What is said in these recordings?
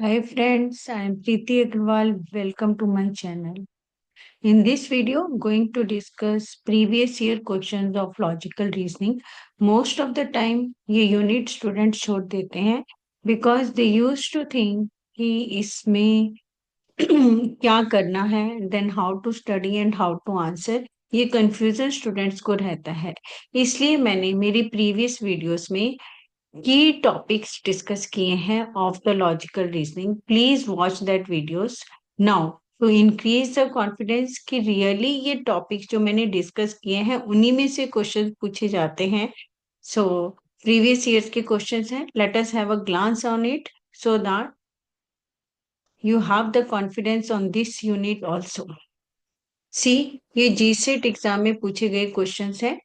Hi friends, I am Preeti Agrawal. Welcome to my channel. In this video, I'm going to discuss previous year questions of logical reasoning. Most of the time ये unit students छोड़ देते हैं because they used to think कि इसमें क्या करना है, then how to study and how to answer. ये confusion students को रहता है. इसलिए मैंने मेरी previous videos में की टॉपिक्स डिस्कस किए हैं of the logical reasoning. Please watch that videos now to increase the confidence कि रियली ये टॉपिक्स जो मैंने डिस्कस किए हैं उन्हीं में से क्वेश्चन पूछे जाते हैं. सो प्रीवियस ईयर्स के क्वेश्चंस हैं. Let us have a glance on it so that you have the confidence on this unit also. See, ये GSET एग्जाम में पूछे गए क्वेश्चंस हैं.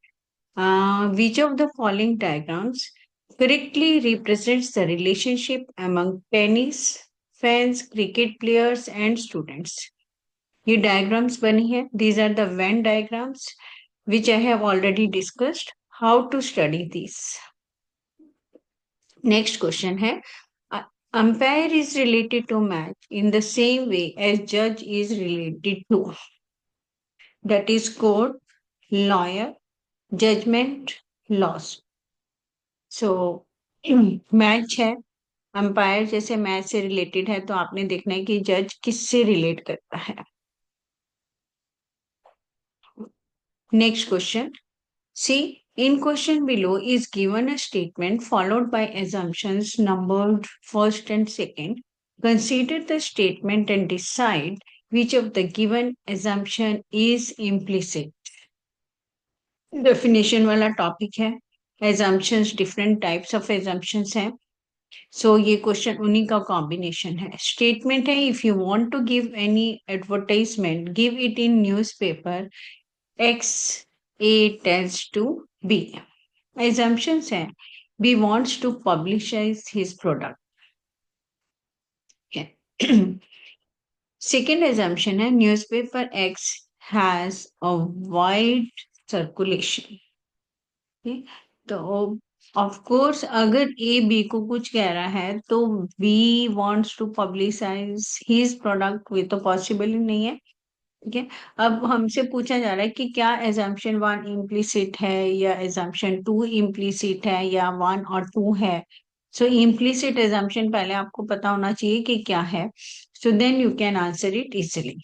Which of the following diagrams correctly represents the relationship among tennis fans, cricket players and students? ये diagrams बनी है. These are the Venn diagrams which I have already discussed. How to study these? Next question है. Umpire is related to match in the same way as judge is related to. That is court, lawyer, judgment, loss. So match है, umpire जैसे match से related है, तो आपने देखना है कि जज किससे रिलेट करता है. Next question. See, in question below is given a statement followed by assumptions numbered first and second. Consider the statement and decide which of the given assumption is implicit. Definition वाला topic है. assumptions, different types of assumptions हैं. सो ये question उन्हीं का combination है. Statement है, if you want to give any advertisement give it in newspaper X A tells to B. Assumptions है, B wants to publicise his product. Second assumption है, newspaper X has a wide circulation. तो of course अगर A B को कुछ कह रहा है तो B wants to publicise his product, ये तो पॉसिबल ही नहीं है. ठीक है. अब हमसे पूछा जा रहा है कि क्या एजम्पशन वन इम्प्लिसिट है या एजम्पशन टू इम्प्लिसिट है या वन और टू है. सो इम्प्लिसिट एजम्पशन पहले आपको पता होना चाहिए कि क्या है, so then you can answer it easily.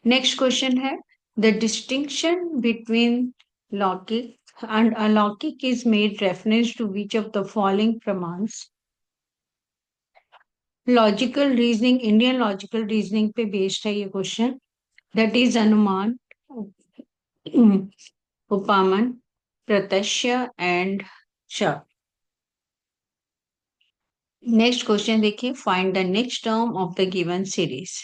Next question है, the distinction between logic and alaukic is made reference to which of the following pramans? Logical reasoning, Indian logical reasoning पे बेस्ड है ये क्वेश्चन. दैट इज अनुमान, उपमान, प्रत्यक्ष and शब्द. Next question देखिए, find the next term of the given series.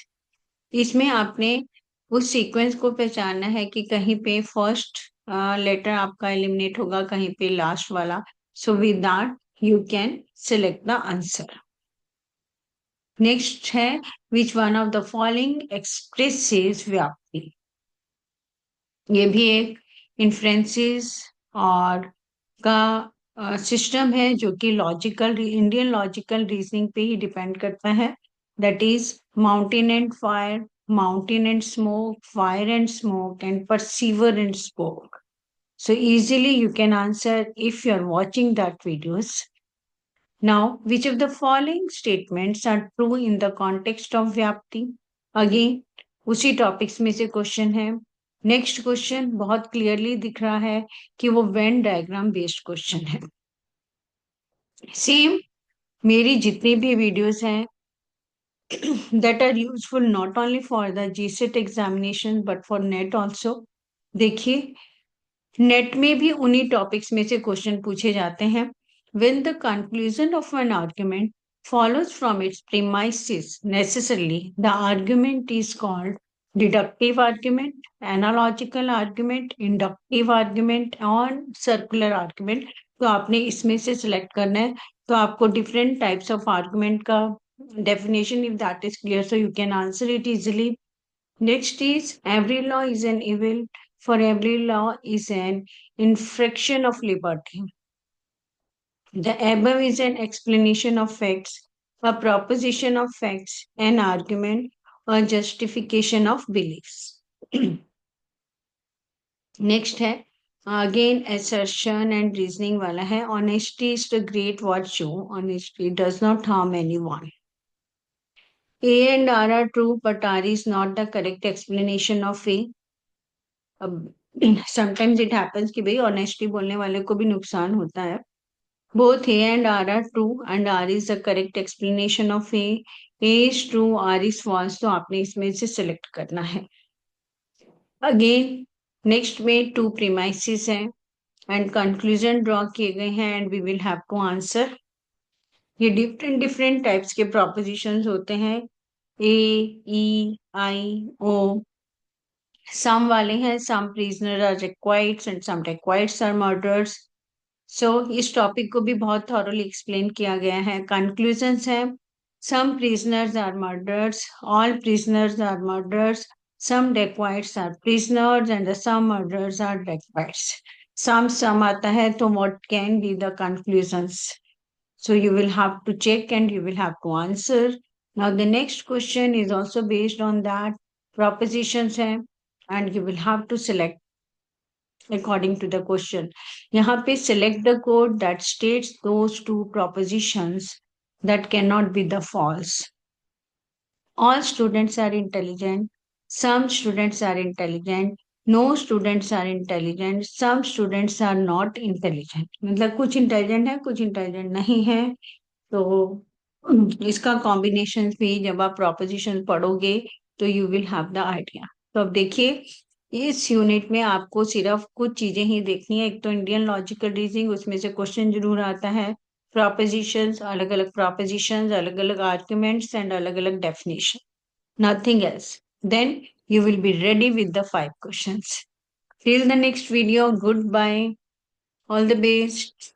इसमें आपने उस सीक्वेंस को पहचानना है कि कहीं पे फर्स्ट लेटर आपका एलिमिनेट होगा, कहीं पे लास्ट वाला. So with that you can select the answer. Next है, which one of the following expresses व्याप्ति. ये भी एक इन्फ्रेंसिस और का सिस्टम है जो कि लॉजिकल इंडियन लॉजिकल रीजनिंग पे ही डिपेंड करता है. That is mountain and fire, mountain and smoke, fire and smoke and perceiver and smoke. So easily you can answer if you are watching that videos. Now, which of the following statements are true in the context of व्याप्ति? Again, उसी topics में से question है. Next question बहुत clearly दिख रहा है कि वो वेन डायग्राम बेस्ड क्वेश्चन है. सेम मेरी जितनी भी वीडियोस हैं that are useful not only for the GSET examination but for NET also. देखिए, नेट में भी उन्हीं टॉपिक्स में से क्वेश्चन पूछे जाते हैं. When the conclusion of an argument follows from its premises necessarily, the argument is called deductive argument, analogical argument, inductive argument और circular argument. तो आपने इसमें से सिलेक्ट करना है. तो आपको डिफरेंट टाइप्स ऑफ आर्गुमेंट का definition, if that is clear, so you can answer it easily. Next is, every law is an evil, for every law is an infraction of liberty. The above is an explanation of facts. a proposition of facts, an argument, or justification of beliefs. Next है again assertion and reasoning वाला है. Honesty is the great virtue. Honesty does not harm anyone. A and R are true, but R is not the correct explanation of A. अब sometimes it happens कि भाई honesty बोलने वाले को भी नुकसान होता है. Both A and R are true and R is the correct explanation of A. A is true, R is false. तो आपने इसमें से select करना है. Again, next में two premises हैं and conclusion draw किए गए हैं and we will have to answer. ये different types के propositions होते हैं. A, E, I, O. Some वाले हैं some prisoners are required and some required are murderers. So इस टॉपिक को भी बहुत thoroughly explain किया गया है. Conclusions है some prisoners are murderers, all prisoners are murderers, some dacoits are prisoners and some murderers are dacoits. Some आता है तो what can be the conclusions? So you will have to check and you will have to answer. Now the next question is also based on that propositions है and you will have to select according to the question. यहाँ पे select the code that states those two propositions that cannot be the false. All students are intelligent. Some students are intelligent. No students are intelligent. Some students are not intelligent. मतलब कुछ intelligent है, कुछ intelligent नहीं है. तो इसका combination भी जब आप proposition पढ़ोगे तो you will have the idea. तो अब देखिए इस यूनिट में आपको सिर्फ कुछ चीजें ही देखनी है. एक तो इंडियन लॉजिकल रीजनिंग, उसमें से क्वेश्चन जरूर आता है. propositions, अलग अलग propositions, अलग अलग arguments and अलग अलग definition. Nothing else. Then you will be ready with the 5 questions. Till the next video, goodbye. All the best.